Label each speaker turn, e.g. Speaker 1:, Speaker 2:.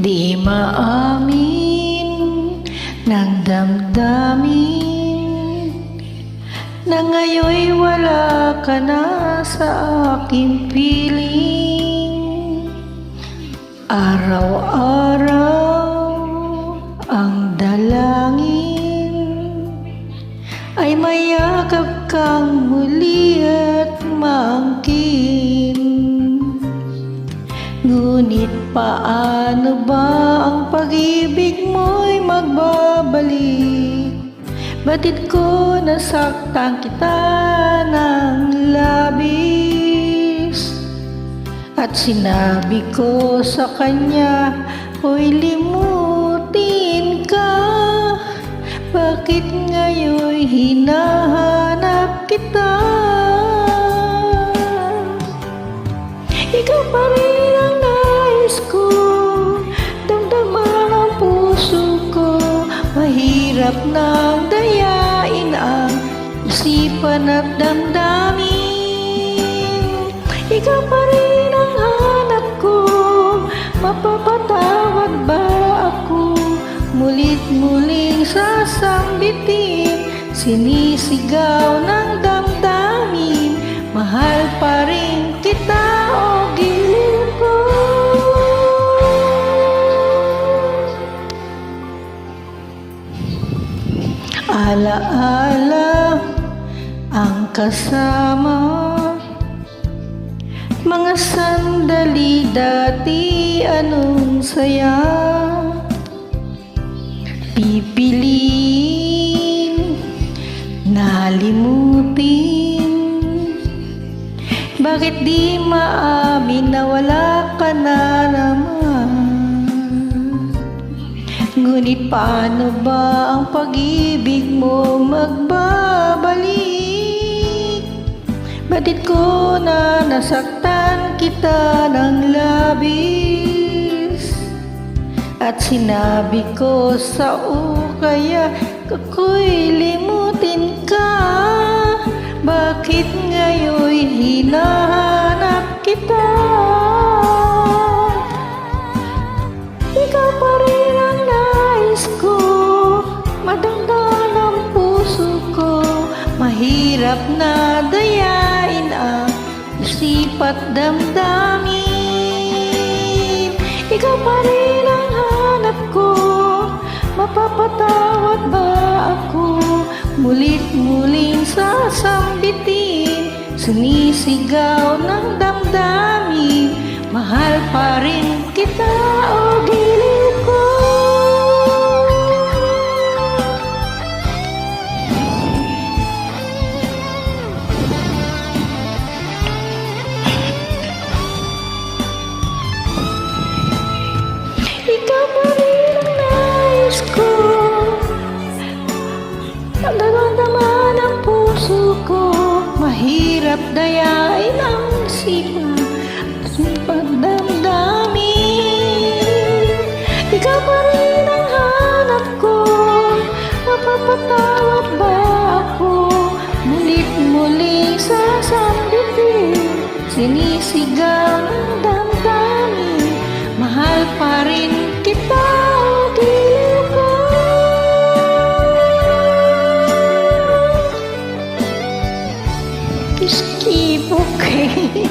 Speaker 1: Di maamin ng damdamin na ngayon'y wala ka na sa aking piling. Araw-araw ang dalangin ay mayakap kang muli at maangkin. Ngunit paano ba ang pag-ibig mo'y magbabalik? Batid ko nasaktan kita ng labis, at sinabi ko sa kanya, "Hoy, limutin ka, bakit ngayon'y hinahanap kita?" Ikaw pa rin ang nais ko, damdaman ang puso ko. Mahirap nang dayain ang isipan at damdamin. Ikaw pa rin ang hanap ko, mapapatawad ba ako? Mulit-muling sasambitin, sinisigaw ng damdamin. Mahal pa rin kita, o giliw ko. Alaala ang kasama, mga sandali dati, anong saya. Pipiliin na limutin, bakit di maamin na wala ka na naman? Ngunit paano ba ang pag-ibig mo magbabalik? Batid ko na nasaktan kita ng labis, at sinabi ko sa kaya ako'y limutin ka. Bakit ngayon'y hinahanap kita? Ikaw pa rin ang nais ko, madamdam ang puso ko. Mahirap na dayain ang isip at damdamin. Ikaw pa rin ang hanap ko, mapapatawad ba ako? Mulit-muling sasambitin, sinisigaw ng damdamin. Mahal pa rin kita, o giliw ko. Ikaw pa rin ang nais ko, nararamdaman ang puso ko. Mahirap dayain ang isipan at pagdamdamin. Ikaw pa rin ang hanap ko, mapapatawad ba ako? Mulit-muling sasambitin, sinisigaw ng damdamin. Mahal pa rin kita, o giliw ko. Esquivo, okay?